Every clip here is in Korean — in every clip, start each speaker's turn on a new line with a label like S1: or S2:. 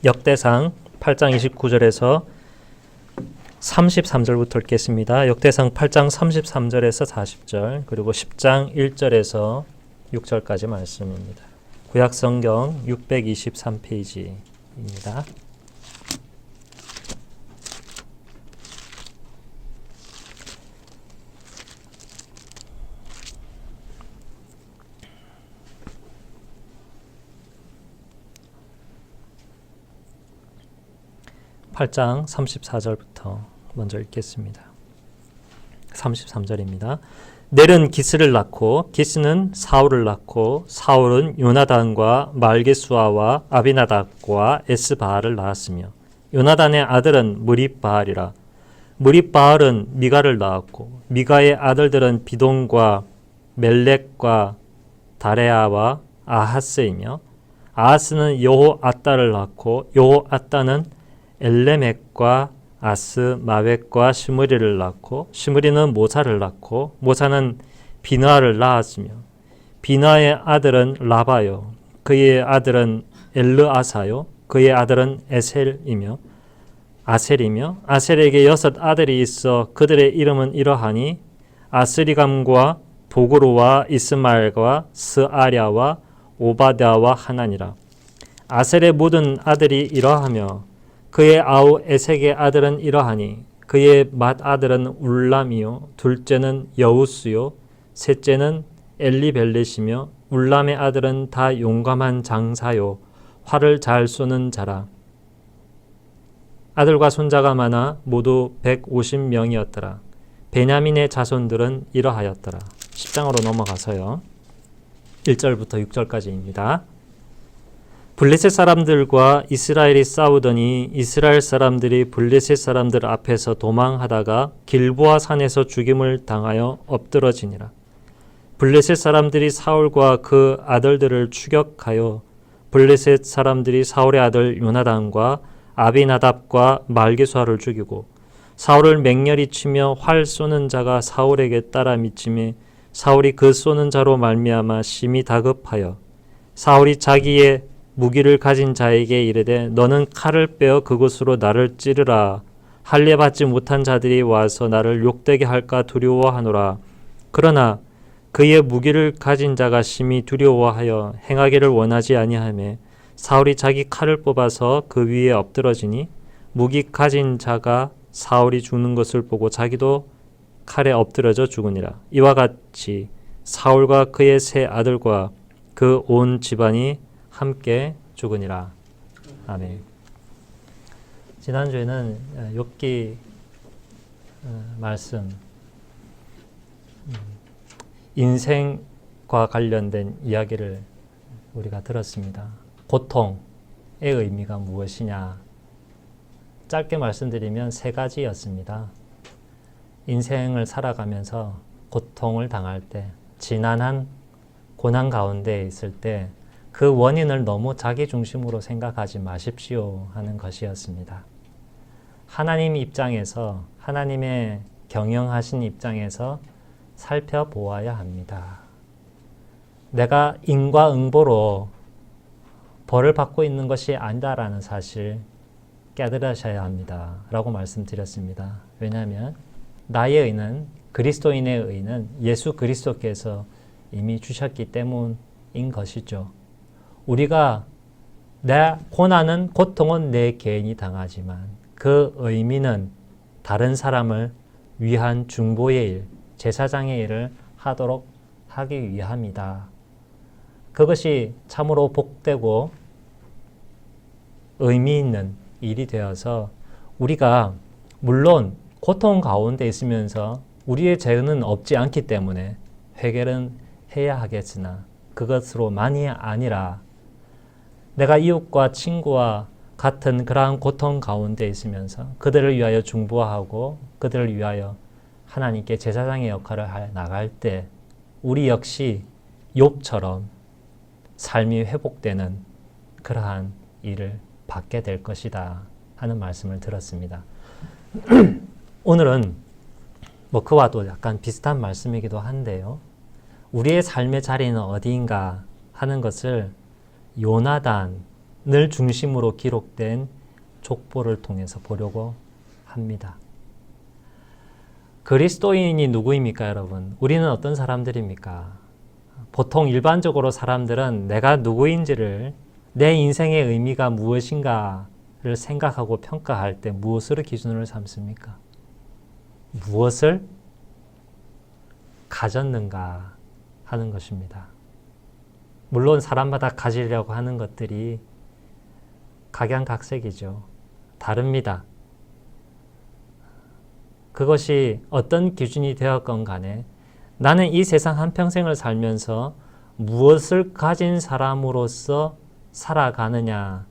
S1: 역대상 8장 29절에서 33절부터 읽겠습니다. 역대상 8장 33절에서 40절, 그리고 10장 1절에서 6절까지 말씀입니다. 구약성경 623페이지입니다. (8장) 34절부터 먼저 읽겠습니다. 33절입니다. 넬은 기스를 낳고 기스는 사울을 낳고 사울은 요나단과 말게수아와 아비나답과 에스바알을 낳았으며 요나단의 아들은 무립바알이라. 무립바알은 미가를 낳았고 미가의 아들들은 비돈과 멜렉과 다레아와 아하스이며 아하스는 여호아따를 낳고 여호아따는 엘레멕과 아스마웻과 시므리를 낳고 시므리는 모사를 낳고 모사는 비느아를 낳았으며 비느아의 아들은 라바요 그의 아들은 엘르아사요 그의 아들은 아셀이며 아셀에게 6 아들이 있어 그들의 이름은 이러하니 아스리감과 보그로와 이스마엘과 스아랴와 오바댜와 하나니라. 아셀의 모든 아들이 이러하며 그의 아우 에색의 아들은 이러하니 그의 맏아들은 울람이요 둘째는 여우스요 셋째는 엘리벨렛이며 울람의 아들은 다 용감한 장사요 활을 잘 쏘는 자라. 아들과 손자가 많아 모두 150명이었더라. 베냐민의 자손들은 이러하였더라. 10장으로 넘어가서요. 1절부터 6절까지입니다. 블레셋 사람들과 이스라엘이 싸우더니 이스라엘 사람들이 블레셋 사람들 앞에서 도망하다가 길보아 산에서 죽임을 당하여 엎드러지니라. 블레셋 사람들이 사울과 그 아들들을 추격하여 블레셋 사람들이 사울의 아들 요나단과 아비나답과 말게수아를 죽이고 사울을 맹렬히 치며 활 쏘는 자가 사울에게 따라 미치매 사울이 그 쏘는 자로 말미암아 심히 다급하여 사울이 자기의 무기를 가진 자에게 이르되 너는 칼을 빼어 그곳으로 나를 찌르라. 할례 받지 못한 자들이 와서 나를 욕되게 할까 두려워하노라. 그러나 그의 무기를 가진 자가 심히 두려워하여 행하기를 원하지 아니하매 사울이 자기 칼을 뽑아서 그 위에 엎드러지니 무기 가진 자가 사울이 죽는 것을 보고 자기도 칼에 엎드러져 죽으니라. 이와 같이 사울과 그의 세 아들과 그 온 집안이 함께 죽으니라. 아멘. 지난주에는 욥기 말씀 인생과 관련된 이야기를 우리가 들었습니다. 고통의 의미가 무엇이냐? 짧게 말씀드리면 3가지였습니다. 인생을 살아가면서 고통을 당할 때, 지난한 고난 가운데 있을 때 그 원인을 너무 자기 중심으로 생각하지 마십시오 하는 것이었습니다. 하나님 입장에서, 하나님의 경영하신 입장에서 살펴보아야 합니다. 내가 인과응보로 벌을 받고 있는 것이 아니다라는 사실 깨달으셔야 합니다 라고 말씀드렸습니다. 왜냐하면 나의 의는, 그리스도인의 의는 예수 그리스도께서 이미 주셨기 때문인 것이죠. 우리가 내 고난은, 고통은 내 개인이 당하지만 그 의미는 다른 사람을 위한 중보의 일, 제사장의 일을 하도록 하기 위함이다. 그것이 참으로 복되고 의미 있는 일이 되어서 우리가 물론 고통 가운데 있으면서 우리의 죄는 없지 않기 때문에 회개는 해야 하겠으나 그것으로만이 아니라 내가 이웃과 친구와 같은 그러한 고통 가운데 있으면서 그들을 위하여 중보하고 그들을 위하여 하나님께 제사장의 역할을 나갈 때 우리 역시 욥처럼 삶이 회복되는 그러한 일을 받게 될 것이다 하는 말씀을 들었습니다. 오늘은 그와도 약간 비슷한 말씀이기도 한데요. 우리의 삶의 자리는 어디인가 하는 것을 요나단, 중심으로 기록된 족보를 통해서 보려고 합니다. 그리스도인이 누구입니까, 여러분? 우리는 어떤 사람들입니까? 보통 일반적으로 사람들은 내가 누구인지를, 내 인생의 의미가 무엇인가를 생각하고 평가할 때 무엇으로 기준으로 삼습니까? 무엇을 가졌는가 하는 것입니다. 물론 사람마다 가지려고 하는 것들이 각양각색이죠. 다릅니다. 그것이 어떤 기준이 되었건 간에 나는 이 세상 한평생을 살면서 무엇을 가진 사람으로서 살아가느냐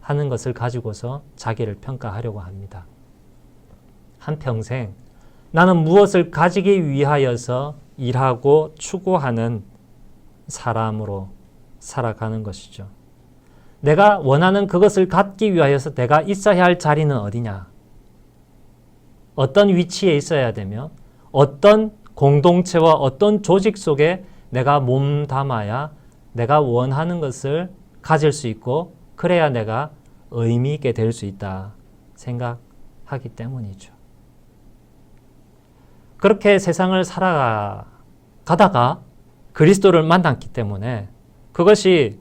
S1: 하는 것을 가지고서 자기를 평가하려고 합니다. 한평생 나는 무엇을 가지기 위하여서 일하고 추구하는 사람으로 살아가는 것이죠. 내가 원하는 그것을 갖기 위하여서 내가 있어야 할 자리는 어디냐? 어떤 위치에 있어야 되며 어떤 공동체와 어떤 조직 속에 내가 몸담아야 내가 원하는 것을 가질 수 있고 그래야 내가 의미 있게 될 수 있다 생각하기 때문이죠. 그렇게 세상을 살아가다가 그리스도를 만났기 때문에 그것이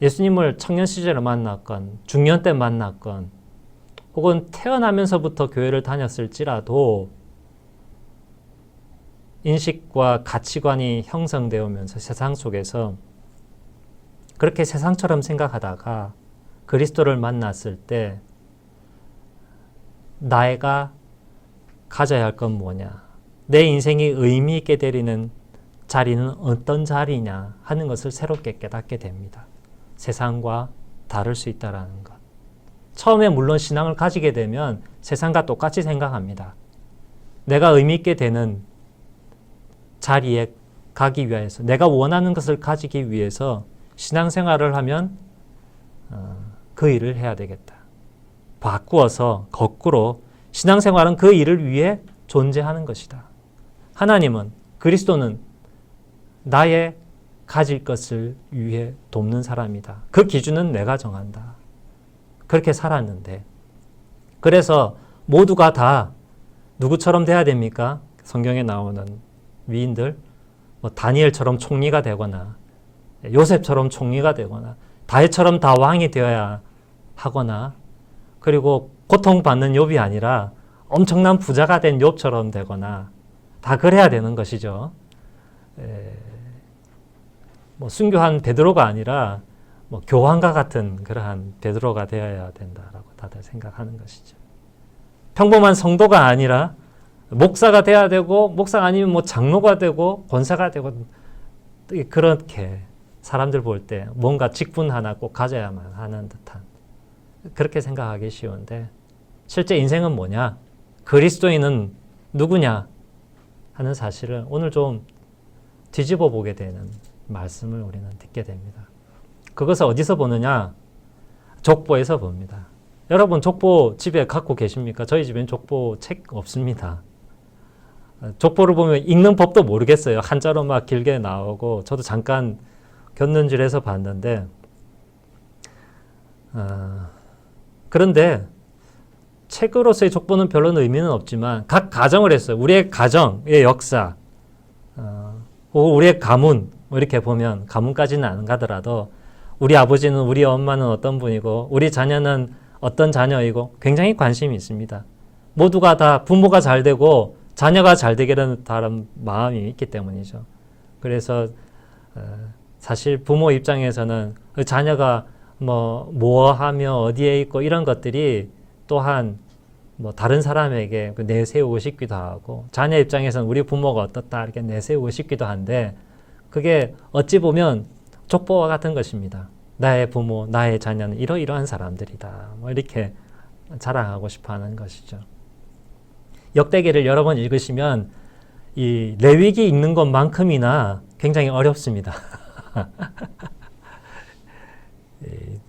S1: 예수님을 청년 시절에 만났건 중년 때 만났건 혹은 태어나면서부터 교회를 다녔을지라도 인식과 가치관이 형성되어 오면서 세상 속에서 그렇게 세상처럼 생각하다가 그리스도를 만났을 때 나가 가져야 할 건 뭐냐? 내 인생이 의미 있게 되리는 자리는 어떤 자리냐 하는 것을 새롭게 깨닫게 됩니다. 세상과 다를 수 있다는 것. 처음에 물론 신앙을 가지게 되면 세상과 똑같이 생각합니다. 내가 의미 있게 되는 자리에 가기 위해서 내가 원하는 것을 가지기 위해서 신앙생활을 하면 그 일을 해야 되겠다. 바꾸어서 거꾸로 신앙생활은 그 일을 위해 존재하는 것이다. 하나님은 그리스도는 나의 가질 것을 위해 돕는 사람이다. 그 기준은 내가 정한다. 그렇게 살았는데 그래서 모두가 다 누구처럼 돼야 됩니까? 성경에 나오는 위인들 다니엘처럼 총리가 되거나 요셉처럼 총리가 되거나 다윗처럼 다 왕이 되어야 하거나 그리고 고통받는 욥이 아니라 엄청난 부자가 된 욥처럼 되거나 다 그래야 되는 것이죠. 순교한 베드로가 아니라 교황과 같은 그러한 베드로가 되어야 된다라고 다들 생각하는 것이죠. 평범한 성도가 아니라 목사가 돼야 되고 목사가 아니면 장로가 되고 권사가 되고 그렇게 사람들 볼 때 뭔가 직분 하나 꼭 가져야만 하는 듯한 그렇게 생각하기 쉬운데 실제 인생은 뭐냐? 그리스도인은 누구냐? 하는 사실을 오늘 좀 뒤집어 보게 되는 말씀을 우리는 듣게 됩니다. 그것을 어디서 보느냐? 족보에서 봅니다. 여러분 족보 집에 갖고 계십니까? 저희 집엔 족보 책 없습니다. 족보를 보면 읽는 법도 모르겠어요. 한자로 막 길게 나오고 저도 잠깐 곁눈질해서 봤는데 그런데 책으로서의 족보는 별로 의미는 없지만 각 가정을 했어요. 우리의 가정의 역사 우리의 가문 이렇게 보면 가문까지는 안 가더라도 우리 아버지는 우리 엄마는 어떤 분이고 우리 자녀는 어떤 자녀이고 굉장히 관심이 있습니다. 모두가 다 부모가 잘 되고 자녀가 잘 되기라는 다른 마음이 있기 때문이죠. 그래서 사실 부모 입장에서는 자녀가 뭐 하며 어디에 있고 이런 것들이 또한 다른 사람에게 내세우고 싶기도 하고 자녀 입장에서는 우리 부모가 어떻다 이렇게 내세우고 싶기도 한데 그게 어찌 보면 족보와 같은 것입니다. 나의 부모, 나의 자녀는 이러이러한 사람들이다. 이렇게 자랑하고 싶어 하는 것이죠. 역대기를 여러 번 읽으시면 이 레위기 읽는 것만큼이나 굉장히 어렵습니다.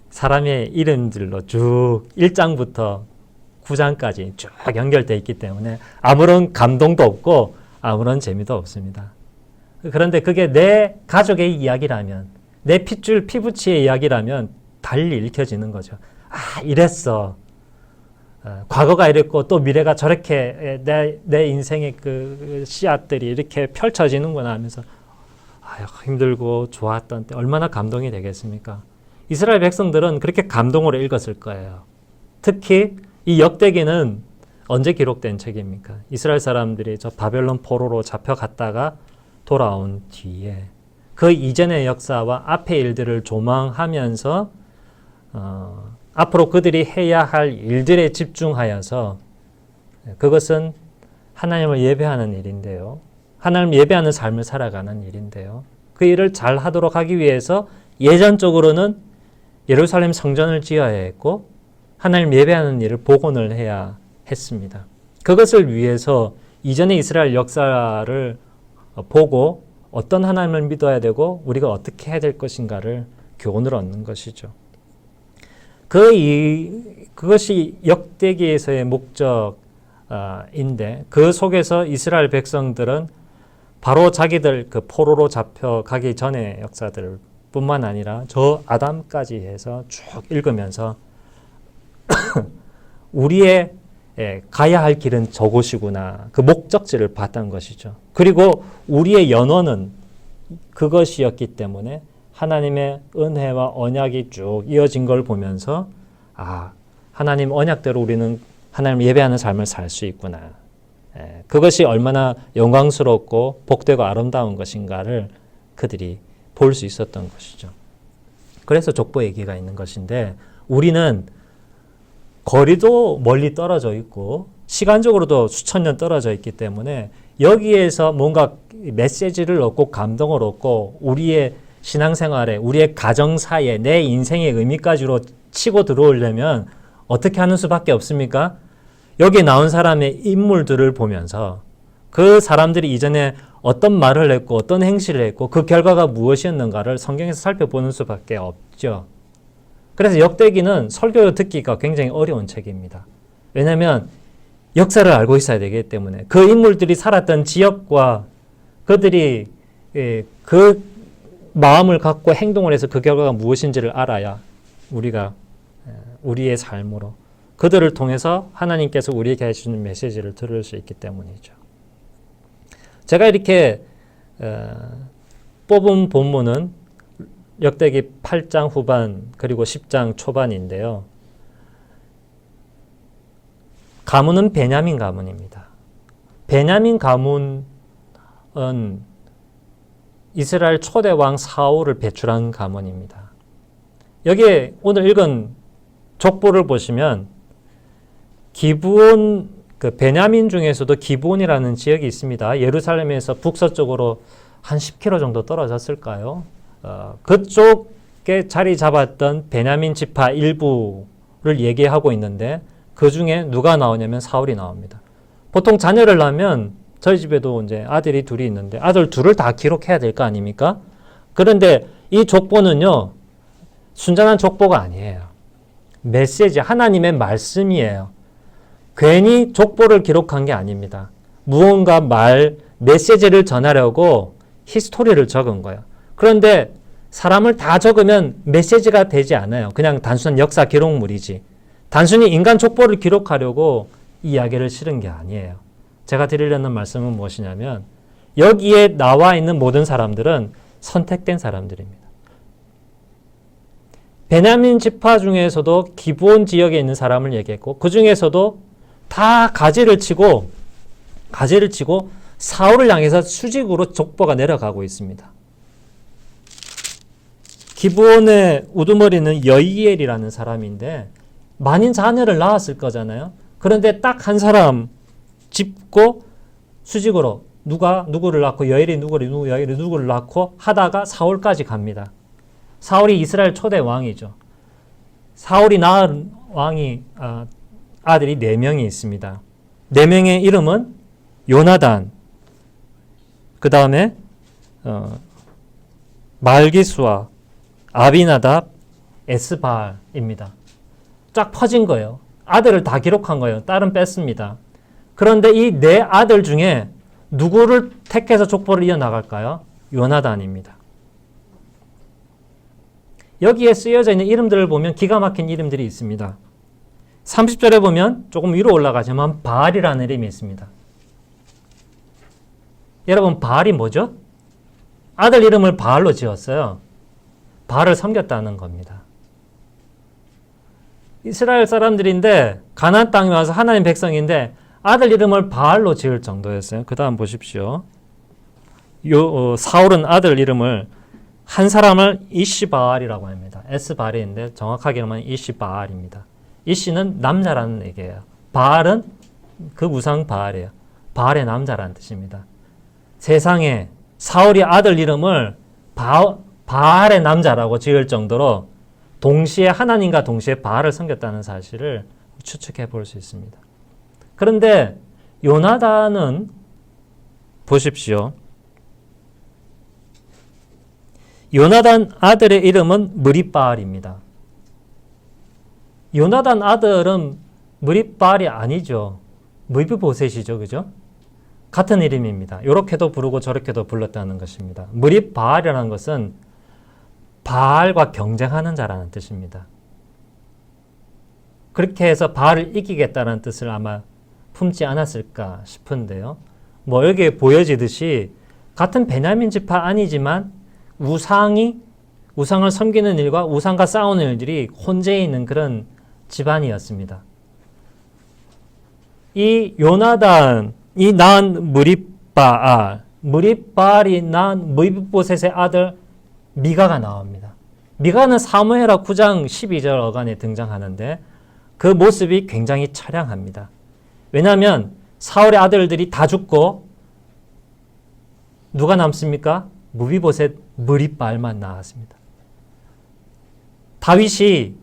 S1: 사람의 이름들로 쭉 1장부터 9장까지 쭉 연결되어 있기 때문에 아무런 감동도 없고 아무런 재미도 없습니다. 그런데 그게 내 가족의 이야기라면 내 핏줄 피부치의 이야기라면 달리 읽혀지는 거죠. 아, 이랬어. 과거가 이랬고 또 미래가 저렇게 내 인생의 그 씨앗들이 이렇게 펼쳐지는구나 하면서 아유, 힘들고 좋았던 때 얼마나 감동이 되겠습니까? 이스라엘 백성들은 그렇게 감동으로 읽었을 거예요. 특히 이 역대기는 언제 기록된 책입니까? 이스라엘 사람들이 저 바벨론 포로로 잡혀갔다가 돌아온 뒤에 그 이전의 역사와 앞의 일들을 조망하면서 앞으로 그들이 해야 할 일들에 집중하여서 그것은 하나님을 예배하는 일인데요. 하나님 예배하는 삶을 살아가는 일인데요. 그 일을 잘 하도록 하기 위해서 예전적으로는 예루살렘 성전을 지어야 했고 하나님 예배하는 일을 복원을 해야 했습니다. 그것을 위해서 이전의 이스라엘 역사를 보고 어떤 하나님을 믿어야 되고 우리가 어떻게 해야 될 것인가를 교훈을 얻는 것이죠. 그것이 역대기에서의 목적인데 그 속에서 이스라엘 백성들은 바로 자기들 그 포로로 잡혀가기 전의 역사들 뿐만 아니라 저 아담까지 해서 쭉 읽으면서 우리의 가야 할 길은 저곳이구나. 그 목적지를 봤던 것이죠. 그리고 우리의 연원은 그것이었기 때문에 하나님의 은혜와 언약이 쭉 이어진 걸 보면서 아, 하나님 언약대로 우리는 하나님을 예배하는 삶을 살 수 있구나. 그것이 얼마나 영광스럽고 복되고 아름다운 것인가를 그들이 볼 수 있었던 것이죠. 그래서 족보 얘기가 있는 것인데 우리는 거리도 멀리 떨어져 있고 시간적으로도 수천 년 떨어져 있기 때문에 여기에서 뭔가 메시지를 얻고 감동을 얻고 우리의 신앙생활에 우리의 가정사에 내 인생의 의미까지로 치고 들어오려면 어떻게 하는 수밖에 없습니까? 여기 나온 사람의 인물들을 보면서 그 사람들이 이전에 어떤 말을 했고 어떤 행실을 했고 그 결과가 무엇이었는가를 성경에서 살펴보는 수밖에 없죠. 그래서 역대기는 설교 듣기가 굉장히 어려운 책입니다. 왜냐하면 역사를 알고 있어야 되기 때문에 그 인물들이 살았던 지역과 그들이 그 마음을 갖고 행동을 해서 그 결과가 무엇인지를 알아야 우리가 우리의 삶으로 그들을 통해서 하나님께서 우리에게 해주는 메시지를 들을 수 있기 때문이죠. 제가 이렇게 뽑은 본문은 역대기 8장 후반 그리고 10장 초반인데요. 가문은 베냐민 가문입니다. 베냐민 가문은 이스라엘 초대 왕 사울을 배출한 가문입니다. 여기에 오늘 읽은 족보를 보시면 기브온 그 베냐민 중에서도 기브온이라는 지역이 있습니다. 예루살렘에서 북서쪽으로 한 10km 정도 떨어졌을까요? 그쪽에 자리 잡았던 베냐민 지파 일부를 얘기하고 있는데 그 중에 누가 나오냐면 사울이 나옵니다. 보통 자녀를 낳으면 저희 집에도 이제 아들이 둘이 있는데 아들 둘을 다 기록해야 될 거 아닙니까? 그런데 이 족보는요, 순전한 족보가 아니에요. 메시지, 하나님의 말씀이에요. 괜히 족보를 기록한 게 아닙니다. 무언가 메시지를 전하려고 히스토리를 적은 거예요. 그런데 사람을 다 적으면 메시지가 되지 않아요. 그냥 단순한 역사 기록물이지. 단순히 인간 족보를 기록하려고 이야기를 실은 게 아니에요. 제가 드리려는 말씀은 무엇이냐면 여기에 나와 있는 모든 사람들은 선택된 사람들입니다. 베냐민 지파 중에서도 기브온 지역에 있는 사람을 얘기했고 그 중에서도 다 가지를 치고 사울을 향해서 수직으로 족보가 내려가고 있습니다. 기브온의 우두머리는 여이엘이라는 사람인데 많은 자녀를 낳았을 거잖아요. 그런데 딱 한 사람 짚고 수직으로 누가 누구를 낳고 여이엘이 누구를 낳고 하다가 사울까지 갑니다. 사울이 이스라엘 초대 왕이죠. 사울이 낳은 왕이 아들이 4명이 있습니다. 4명의 이름은 요나단, 그 다음에 말기수와 아비나답, 에스바알입니다. 쫙 퍼진 거예요. 아들을 다 기록한 거예요. 딸은 뺐습니다. 그런데 이 4 아들 중에 누구를 택해서 족보를 이어나갈까요? 요나단입니다. 여기에 쓰여져 있는 이름들을 보면 기가 막힌 이름들이 있습니다. 30절에 보면 조금 위로 올라가지만 바알이라는 이름이 있습니다. 여러분, 바알이 뭐죠? 아들 이름을 바알로 지었어요. 바알을 섬겼다는 겁니다. 이스라엘 사람들인데 가나안 땅에 와서 하나님 백성인데 아들 이름을 바알로 지을 정도였어요. 그 다음 보십시오. 사울은 아들 이름을 한 사람을 이시바알이라고 합니다. 에스바알인데 정확하게는 이시바알입니다. 이시는 남자라는 얘기예요. 바알은 그 우상 바알이에요. 바알의 남자라는 뜻입니다. 세상에 사울이 아들 이름을 바알의 남자라고 지을 정도로 동시에 하나님과 동시에 바알을 섬겼다는 사실을 추측해 볼 수 있습니다. 그런데 요나단은 보십시오. 요나단 아들의 이름은 무립바알입니다. 요나단 아들은 무립바알이 아니죠. 무비보셋이죠. 그죠? 같은 이름입니다. 이렇게도 부르고 저렇게도 불렀다는 것입니다. 무립바알이라는 것은 바알과 경쟁하는 자라는 뜻입니다. 그렇게 해서 바알을 이기겠다는 뜻을 아마 품지 않았을까 싶은데요. 뭐 여기에 보여지듯이 같은 베냐민 지파 아니지만 우상을 섬기는 일과 우상과 싸우는 일들이 혼재해 있는 그런 집안이었습니다. 이 요나단이 낳은 무립바알이 낳은 무비보셋의 아들 미가가 나옵니다. 미가는 사무엘하 9장 12절 어간에 등장하는데 그 모습이 굉장히 처량합니다. 왜냐하면 사울의 아들들이 다 죽고 누가 남습니까? 무비보셋 무립바알만 나왔습니다. 다윗이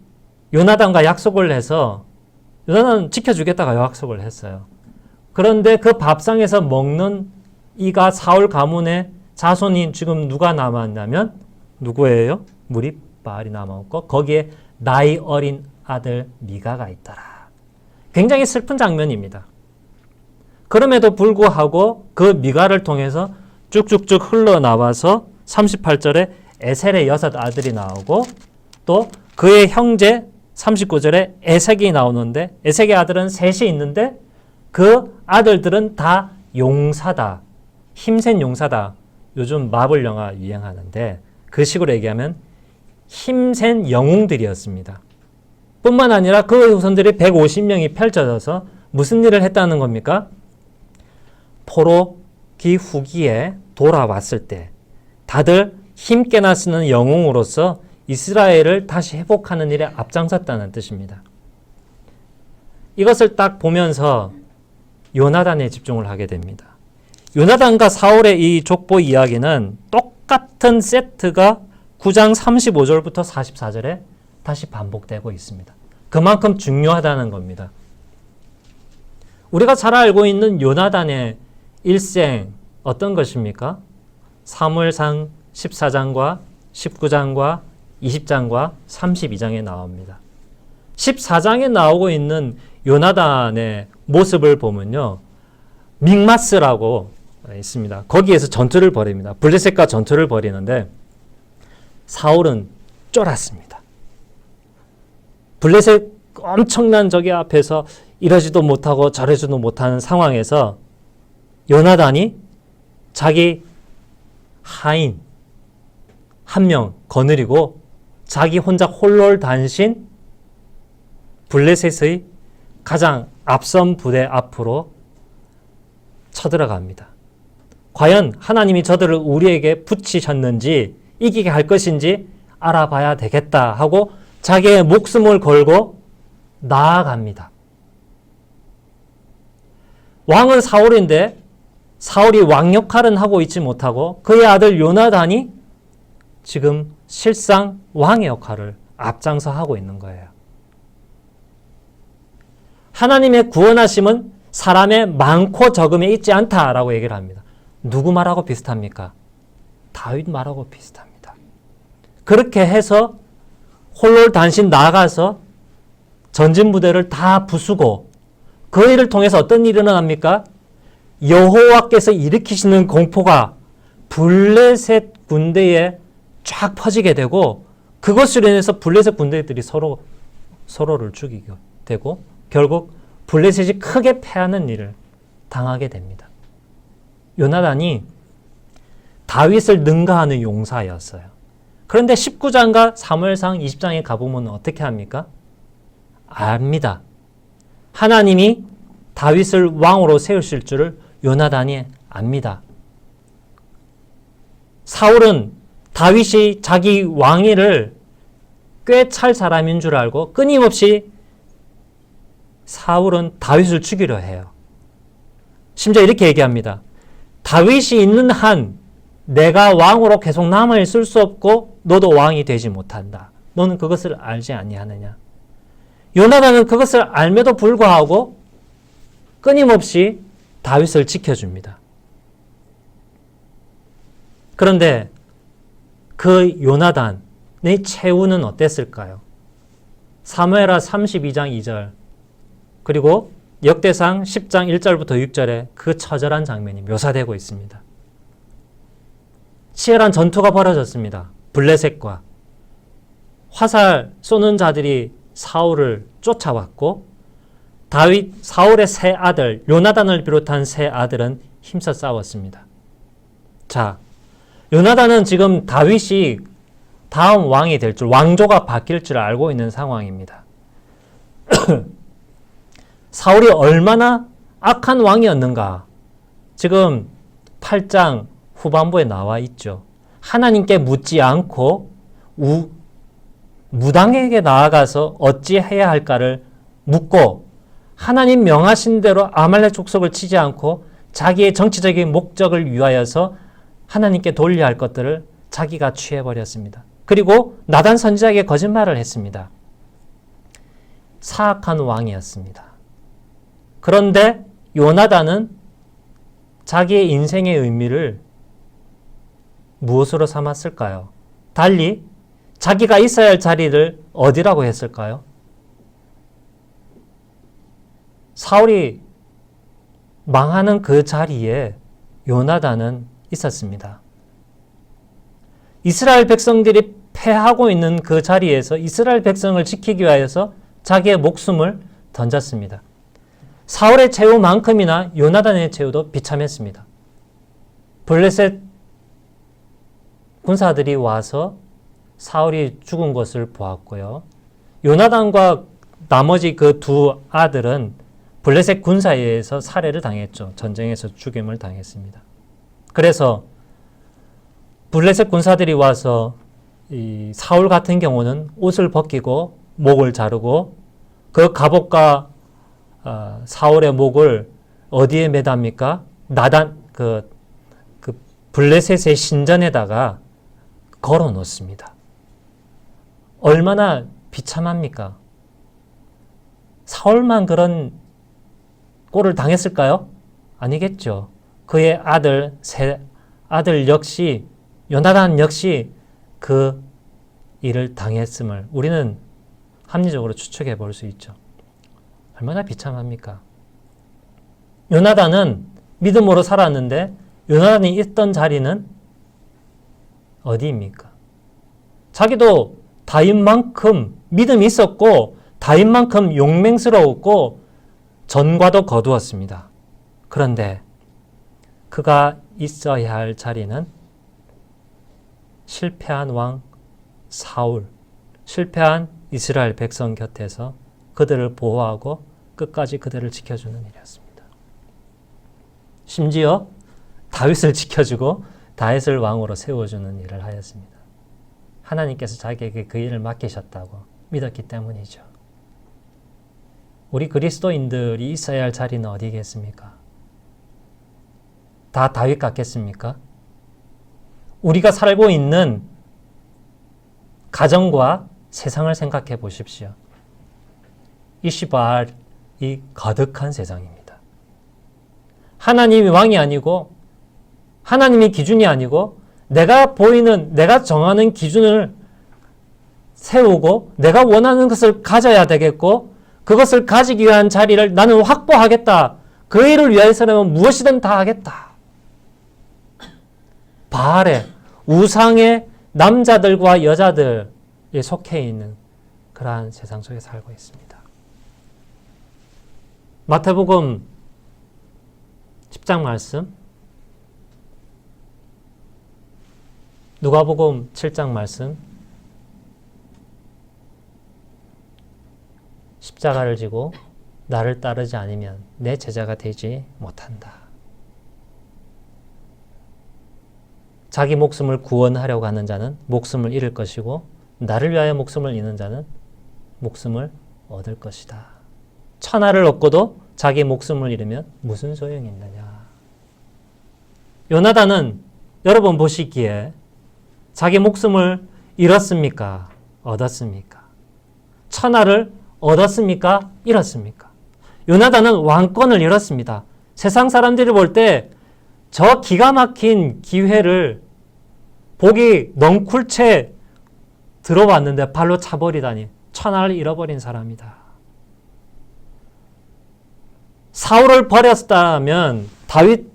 S1: 요나단과 약속을 해서 요나단 지켜주겠다가 약속을 했어요. 그런데 그 밥상에서 먹는 이가 사울 가문의 자손이 지금 누가 남았냐면 누구예요? 무립바알이 남았고 거기에 나이 어린 아들 미가가 있더라. 굉장히 슬픈 장면입니다. 그럼에도 불구하고 그 미가를 통해서 쭉쭉쭉 흘러나와서 38절에 에셀의 6 아들이 나오고 또 그의 형제 39절에 에색이 나오는데 에색의 아들은 셋이 있는데 그 아들들은 다 용사다. 힘센 용사다. 요즘 마블 영화 유행하는데 그 식으로 얘기하면 힘센 영웅들이었습니다. 뿐만 아니라 그 후손들이 150명이 펼쳐져서 무슨 일을 했다는 겁니까? 포로기 후기에 돌아왔을 때 다들 힘께나 쓰는 영웅으로서 이스라엘을 다시 회복하는 일에 앞장섰다는 뜻입니다. 이것을 딱 보면서 요나단에 집중을 하게 됩니다. 요나단과 사울의 이 족보 이야기는 똑같은 세트가 9장 35절부터 44절에 다시 반복되고 있습니다. 그만큼 중요하다는 겁니다. 우리가 잘 알고 있는 요나단의 일생 어떤 것입니까? 사무엘상 14장과 19장과 20장과 32장에 나옵니다. 14장에 나오고 있는 요나단의 모습을 보면요. 믹마스라고 있습니다. 거기에서 전투를 벌입니다. 블레셋과 전투를 벌이는데 사울은 쫄았습니다. 블레셋 엄청난 적의 앞에서 이러지도 못하고 저러지도 못하는 상황에서 요나단이 자기 하인 한 명 거느리고 자기 혼자 홀롤단신 블레셋의 가장 앞선 부대 앞으로 쳐들어갑니다. 과연 하나님이 저들을 우리에게 붙이셨는지 이기게 할 것인지 알아봐야 되겠다 하고 자기의 목숨을 걸고 나아갑니다. 왕은 사울인데 사울이 왕 역할은 하고 있지 못하고 그의 아들 요나단이 지금 실상 왕의 역할을 앞장서 하고 있는 거예요. 하나님의 구원하심은 사람의 많고 적음에 있지 않다라고 얘기를 합니다. 누구 말하고 비슷합니까? 다윗 말하고 비슷합니다. 그렇게 해서 홀롤단신 나가서 전진 부대를 다 부수고 그 일을 통해서 어떤 일이 일어납니까? 여호와께서 일으키시는 공포가 블레셋 군대에 쫙 퍼지게 되고 그것으로 인해서 블레셋 군대들이 서로를 죽이게 되고 결국 블레셋이 크게 패하는 일을 당하게 됩니다. 요나단이 다윗을 능가하는 용사였어요. 그런데 19장과 사무엘상 20장에 가보면 어떻게 합니까? 압니다. 하나님이 다윗을 왕으로 세우실 줄을 요나단이 압니다. 사울은 다윗이 자기 왕위를 꿰찰 사람인 줄 알고 끊임없이 사울은 다윗을 죽이려 해요. 심지어 이렇게 얘기합니다. 다윗이 있는 한 내가 왕으로 계속 남아있을 수 없고 너도 왕이 되지 못한다. 너는 그것을 알지 아니하느냐. 요나단은 그것을 알매도 불구하고 끊임없이 다윗을 지켜줍니다. 그런데 그 요나단의 최후는 어땠을까요? 사무엘하 32장 2절 그리고 역대상 10장 1절부터 6절에 그 처절한 장면이 묘사되고 있습니다. 치열한 전투가 벌어졌습니다. 블레셋과 화살 쏘는 자들이 사울을 쫓아왔고 사울의 세 아들 요나단을 비롯한 세 아들은 힘써 싸웠습니다. 자, 요나단은 지금 다윗이 다음 왕이 될 줄, 왕조가 바뀔 줄 알고 있는 상황입니다. 사울이 얼마나 악한 왕이었는가 지금 8장 후반부에 나와 있죠. 하나님께 묻지 않고 무당에게 나아가서 어찌해야 할까를 묻고 하나님 명하신 대로 아말렉 족속을 치지 않고 자기의 정치적인 목적을 위하여서 하나님께 돌려야 할 것들을 자기가 취해버렸습니다. 그리고 나단 선지자에게 거짓말을 했습니다. 사악한 왕이었습니다. 그런데 요나단은 자기의 인생의 의미를 무엇으로 삼았을까요? 달리 자기가 있어야 할 자리를 어디라고 했을까요? 사울이 망하는 그 자리에 요나단은 있었습니다. 이스라엘 백성들이 패하고 있는 그 자리에서 이스라엘 백성을 지키기 위하여서 자기의 목숨을 던졌습니다. 사울의 최후만큼이나 요나단의 최후도 비참했습니다. 블레셋 군사들이 와서 사울이 죽은 것을 보았고요. 요나단과 나머지 그 두 아들은 블레셋 군사에 의해서 살해를 당했죠. 전쟁에서 죽임을 당했습니다. 그래서 블레셋 군사들이 와서 이 사울 같은 경우는 옷을 벗기고 목을 자르고 그 갑옷과 사울의 목을 어디에 매답니까? 나단 그 블레셋의 신전에다가 걸어 놓습니다. 얼마나 비참합니까? 사울만 그런 꼴을 당했을까요? 아니겠죠. 그의 세 아들 역시 요나단 역시 그 일을 당했음을 우리는 합리적으로 추측해 볼 수 있죠. 얼마나 비참합니까? 요나단은 믿음으로 살았는데 요나단이 있던 자리는 어디입니까? 자기도 다윗만큼 믿음이 있었고 다윗만큼 용맹스러웠고 전과도 거두었습니다. 그런데 그가 있어야 할 자리는 실패한 왕 사울, 실패한 이스라엘 백성 곁에서 그들을 보호하고 끝까지 그들을 지켜주는 일이었습니다. 심지어 다윗을 지켜주고 다윗을 왕으로 세워주는 일을 하였습니다. 하나님께서 자기에게 그 일을 맡기셨다고 믿었기 때문이죠. 우리 그리스도인들이 있어야 할 자리는 어디겠습니까? 다 다윗 같겠습니까? 우리가 살고 있는 가정과 세상을 생각해 보십시오. 이시바알이 가득한 세상입니다. 하나님이 왕이 아니고 하나님이 기준이 아니고 내가 정하는 기준을 세우고 내가 원하는 것을 가져야 되겠고 그것을 가지기 위한 자리를 나는 확보하겠다. 그 일을 위해서는 무엇이든 다 하겠다. 바알의 우상의 남자들과 여자들의 속해 있는 그러한 세상 속에 살고 있습니다. 마태복음 10장 말씀, 누가복음 7장 말씀, 십자가를 지고 나를 따르지 않으면 내 제자가 되지 못한다. 자기 목숨을 구원하려고 하는 자는 목숨을 잃을 것이고 나를 위하여 목숨을 잃는 자는 목숨을 얻을 것이다. 천하를 얻고도 자기 목숨을 잃으면 무슨 소용이 있느냐. 요나단은 여러분 보시기에 자기 목숨을 잃었습니까? 얻었습니까? 천하를 얻었습니까? 잃었습니까? 요나단은 왕권을 잃었습니다. 세상 사람들이 볼 때 저 기가 막힌 기회를 보기 넝쿨채 들어왔는데 발로 차버리다니 천하를 잃어버린 사람이다. 사울을 버렸다면, 다윗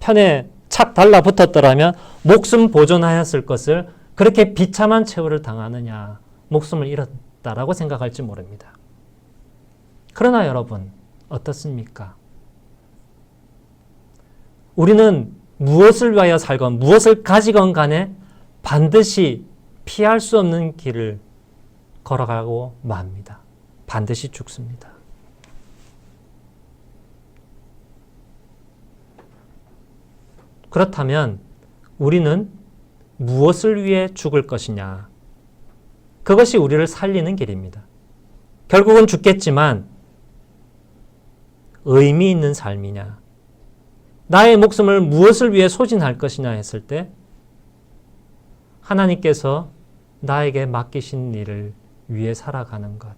S1: 편에 착 달라붙었더라면 목숨 보존하였을 것을 그렇게 비참한 최후를 당하느냐, 목숨을 잃었다라고 생각할지 모릅니다. 그러나 여러분 어떻습니까? 우리는 무엇을 위하여 살건 무엇을 가지건 간에 반드시 피할 수 없는 길을 걸어가고 맙니다. 반드시 죽습니다. 그렇다면 우리는 무엇을 위해 죽을 것이냐? 그것이 우리를 살리는 길입니다. 결국은 죽겠지만 의미 있는 삶이냐? 나의 목숨을 무엇을 위해 소진할 것이냐 했을 때 하나님께서 나에게 맡기신 일을 위해 살아가는 것.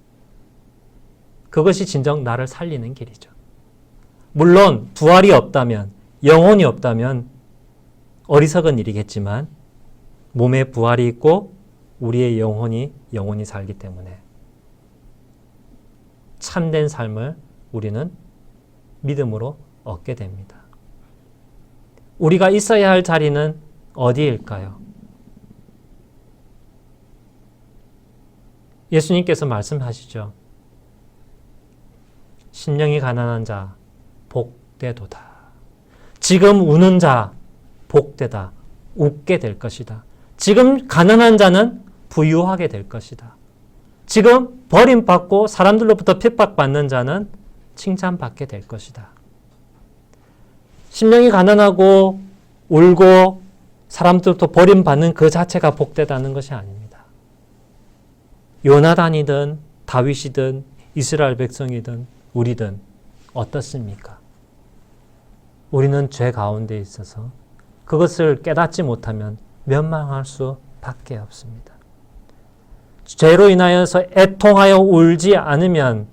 S1: 그것이 진정 나를 살리는 길이죠. 물론 부활이 없다면, 영혼이 없다면 어리석은 일이겠지만 몸에 부활이 있고 우리의 영혼이 살기 때문에 참된 삶을 우리는 믿음으로 얻게 됩니다. 우리가 있어야 할 자리는 어디일까요? 예수님께서 말씀하시죠. 심령이 가난한 자 복되도다. 지금 우는 자 복되다. 웃게 될 것이다. 지금 가난한 자는 부유하게 될 것이다. 지금 버림받고 사람들로부터 핍박받는 자는 칭찬받게 될 것이다. 심령이 가난하고 울고 사람들로부터 버림받는 그 자체가 복되다는 것이 아닙니다. 요나단이든 다윗이든 이스라엘 백성이든 우리든 어떻습니까? 우리는 죄 가운데 있어서 그것을 깨닫지 못하면 멸망할 수밖에 없습니다. 죄로 인하여서 애통하여 울지 않으면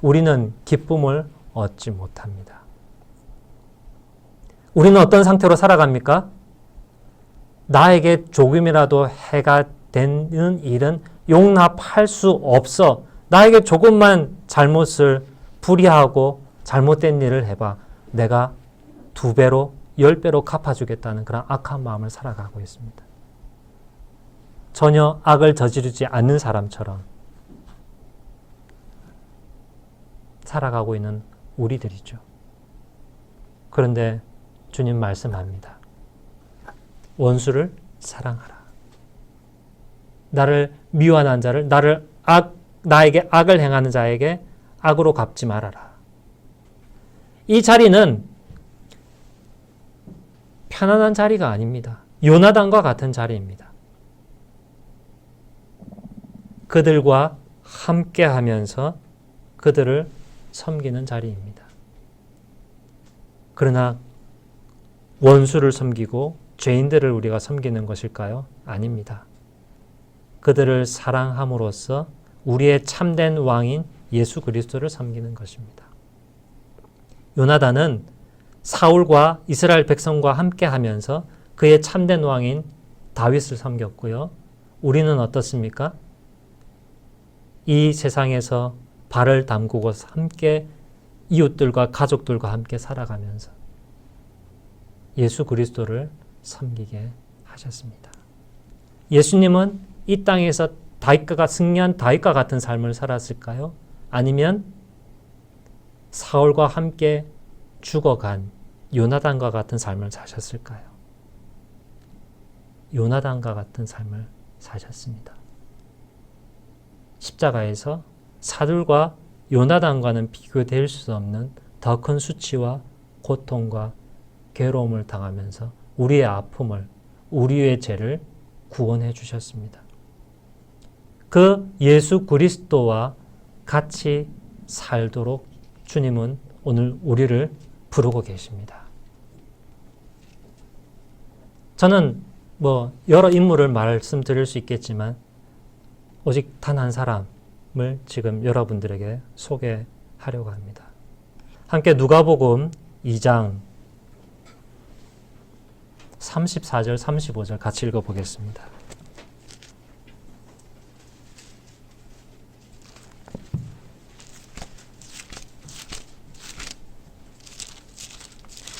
S1: 우리는 기쁨을 얻지 못합니다. 우리는 어떤 상태로 살아갑니까? 나에게 조금이라도 해가 되는 일은 용납할 수 없어. 나에게 조금만 잘못을 불의하고 잘못된 일을 해봐. 내가 2배로 10배로 갚아주겠다는 그런 악한 마음을 살아가고 있습니다. 전혀 악을 저지르지 않는 사람처럼 살아가고 있는 우리들이죠. 그런데 주님 말씀합니다. 원수를 사랑하라. 나를 미워하는 자를, 나에게 악을 행하는 자에게 악으로 갚지 말아라. 이 자리는 편안한 자리가 아닙니다. 요나단과 같은 자리입니다. 그들과 함께 하면서 그들을 섬기는 자리입니다. 그러나 원수를 섬기고 죄인들을 우리가 섬기는 것일까요? 아닙니다. 그들을 사랑함으로써 우리의 참된 왕인 예수 그리스도를 섬기는 것입니다. 요나단은 사울과 이스라엘 백성과 함께 하면서 그의 참된 왕인 다윗을 섬겼고요. 우리는 어떻습니까? 이 세상에서 발을 담그고 함께 이웃들과 가족들과 함께 살아가면서 예수 그리스도를 섬기게 하셨습니다. 예수님은 이 땅에서 승리한 다윗과 같은 삶을 살았을까요? 아니면 사울과 함께 죽어간 요나단과 같은 삶을 사셨을까요? 요나단과 같은 삶을 사셨습니다. 십자가에서 사울과 요나단과는 비교될 수 없는 더 큰 수치와 고통과 괴로움을 당하면서 우리의 아픔을, 우리의 죄를 구원해 주셨습니다. 그 예수 그리스도와 같이 살도록 주님은 오늘 우리를 부르고 계십니다. 저는 여러 인물을 말씀드릴 수 있겠지만 오직 단 한 사람을 지금 여러분들에게 소개하려고 합니다. 함께 누가복음 2장 34절 35절 같이 읽어보겠습니다.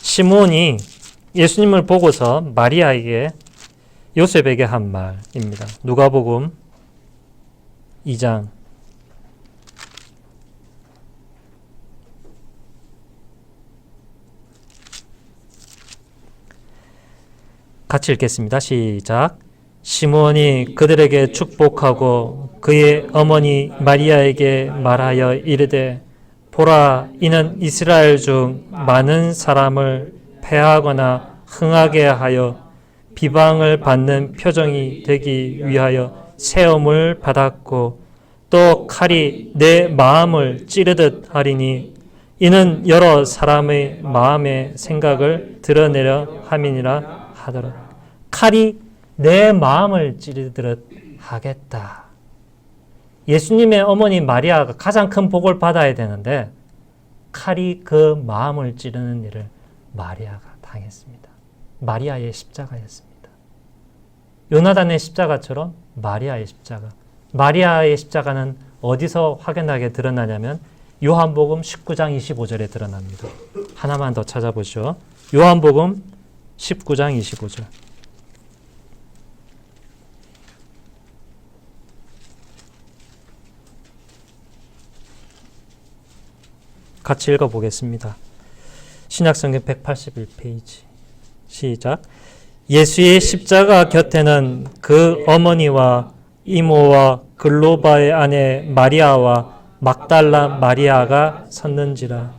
S1: 시므온이 예수님을 보고서 마리아에게 요셉에게 한 말입니다. 누가복음 2장 '같이 읽겠습니다. 시작. 시므온이 그들에게 축복하고 그의 어머니 마리아에게 말하여 이르되 보라, 이는 이스라엘 중 많은 사람을 패하거나 흥하게 하여 비방을 받는 표정이 되기 위하여 세움을 받았고 또 칼이 내 마음을 찌르듯 하리니 이는 여러 사람의 마음의 생각을 드러내려 함이니라 하더라. 칼이 내 마음을 찌르듯 하겠다. 예수님의 어머니 마리아가 가장 큰 복을 받아야 되는데 칼이 그 마음을 찌르는 일을 마리아가 당했습니다. 마리아의 십자가였습니다. 요나단의 십자가처럼 마리아의 십자가. 마리아의 십자가는 어디서 확연하게 드러나냐면 요한복음 19장 25절에 드러납니다. 하나만 더 찾아보시죠. 요한복음 19장 25절. 같이 읽어보겠습니다. 신약성경 181페이지. 시작. 예수의 십자가 곁에는 그 어머니와 이모와 글로바의 아내 마리아와 막달라 마리아가 섰는지라.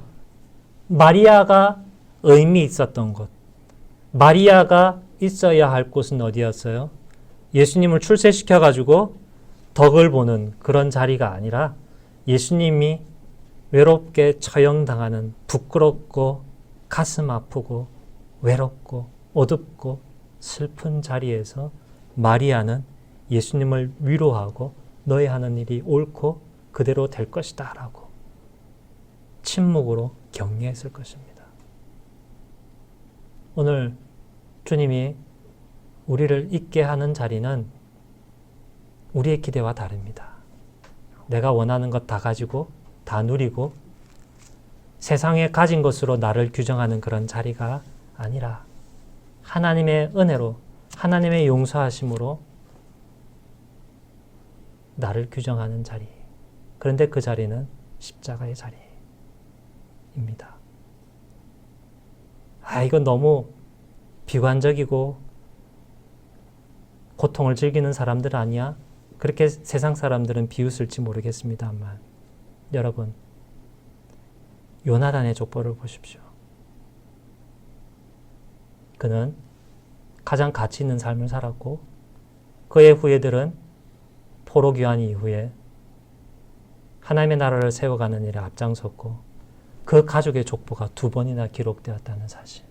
S1: 마리아가 의미 있었던 곳. 마리아가 있어야 할 곳은 어디였어요? 예수님을 출세시켜가지고 덕을 보는 그런 자리가 아니라 예수님이 외롭게 처형당하는 부끄럽고 가슴 아프고 외롭고 어둡고 슬픈 자리에서 마리아는 예수님을 위로하고 너의 하는 일이 옳고 그대로 될 것이다 라고 침묵으로 격려했을 것입니다. 오늘 주님이 우리를 있게 하는 자리는 우리의 기대와 다릅니다. 내가 원하는 것 다 가지고 다 누리고 세상에 가진 것으로 나를 규정하는 그런 자리가 아니라 하나님의 은혜로 하나님의 용서하심으로 나를 규정하는 자리. 그런데 그 자리는 십자가의 자리입니다. 이건 너무 비관적이고 고통을 즐기는 사람들 아니야? 그렇게 세상 사람들은 비웃을지 모르겠습니다만 여러분, 요나단의 족보를 보십시오. 그는 가장 가치 있는 삶을 살았고 그의 후예들은 포로 귀환 이후에 하나님의 나라를 세워가는 일에 앞장섰고 그 가족의 족보가 2번이나 기록되었다는 사실.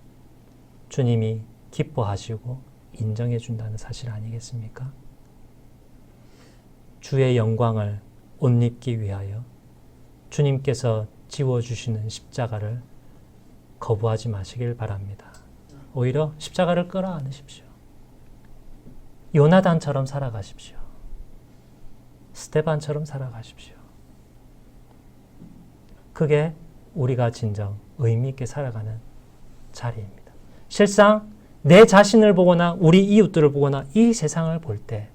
S1: 주님이 기뻐하시고 인정해 준다는 사실 아니겠습니까? 주의 영광을 옷 입기 위하여 주님께서 지워주시는 십자가를 거부하지 마시길 바랍니다. 오히려 십자가를 끌어안으십시오. 요나단처럼 살아가십시오. 스데반처럼 살아가십시오. 그게 우리가 진정 의미 있게 살아가는 자리입니다. 실상 내 자신을 보거나 우리 이웃들을 보거나 이 세상을 볼 때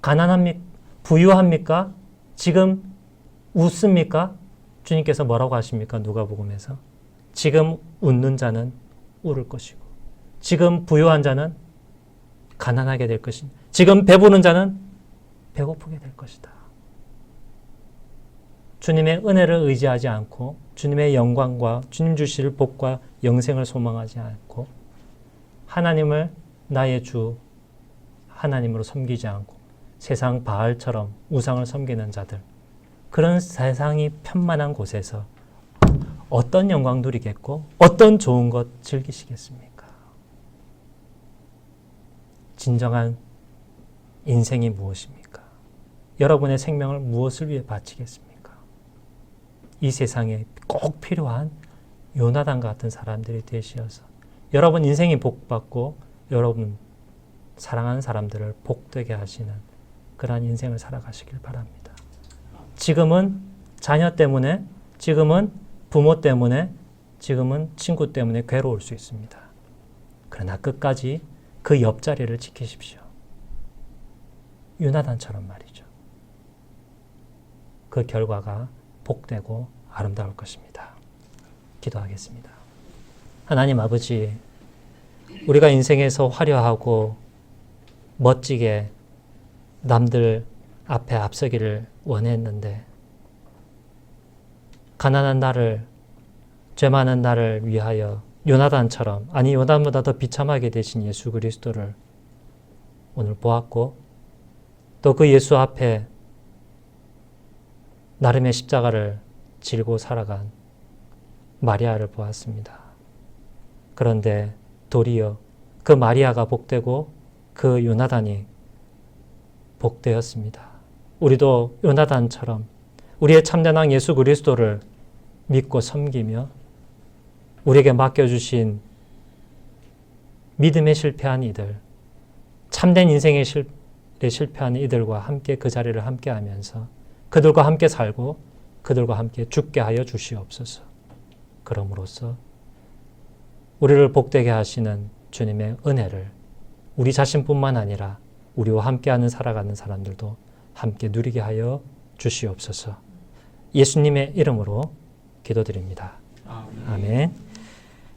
S1: 가난합니까? 부유합니까? 지금 웃습니까? 주님께서 뭐라고 하십니까? 누가복음에서 지금 웃는 자는 울을 것이고 지금 부유한 자는 가난하게 될 것이니 지금 배부른 자는 배고프게 될 것이다. 주님의 은혜를 의지하지 않고 주님의 영광과 주님 주실 복과 영생을 소망하지 않고 하나님을 나의 주 하나님으로 섬기지 않고 세상 바알처럼 우상을 섬기는 자들, 그런 세상이 편만한 곳에서 어떤 영광 누리겠고 어떤 좋은 것 즐기시겠습니까? 진정한 인생이 무엇입니까? 여러분의 생명을 무엇을 위해 바치겠습니까? 이 세상에 꼭 필요한 요나단 같은 사람들이 되시어서 여러분 인생이 복받고 여러분 사랑하는 사람들을 복되게 하시는 그러한 인생을 살아가시길 바랍니다. 지금은 자녀 때문에, 지금은 부모 때문에, 지금은 친구 때문에 괴로울 수 있습니다. 그러나 끝까지 그 옆자리를 지키십시오. 요나단처럼 말이죠. 그 결과가 복되고 아름다울 것입니다. 기도하겠습니다. 하나님 아버지, 우리가 인생에서 화려하고 멋지게 남들 앞에 앞서기를 원했는데 가난한 나를, 죄 많은 나를 위하여 요나단처럼, 아니 요나단보다 더 비참하게 되신 예수 그리스도를 오늘 보았고 또 그 예수 앞에 나름의 십자가를 지고 살아간 마리아를 보았습니다. 그런데 도리어 그 마리아가 복되고 그 요나단이 복되었습니다. 우리도 요나단처럼 우리의 참된 왕 예수 그리스도를 믿고 섬기며 우리에게 맡겨주신 믿음에 실패한 이들, 참된 인생에 실패한 이들과 함께 그 자리를 함께 하면서 그들과 함께 살고 그들과 함께 죽게 하여 주시옵소서. 그럼으로써 우리를 복되게 하시는 주님의 은혜를 우리 자신뿐만 아니라 우리와 함께하는 살아가는 사람들도 함께 누리게 하여 주시옵소서. 예수님의 이름으로 기도드립니다. 아멘.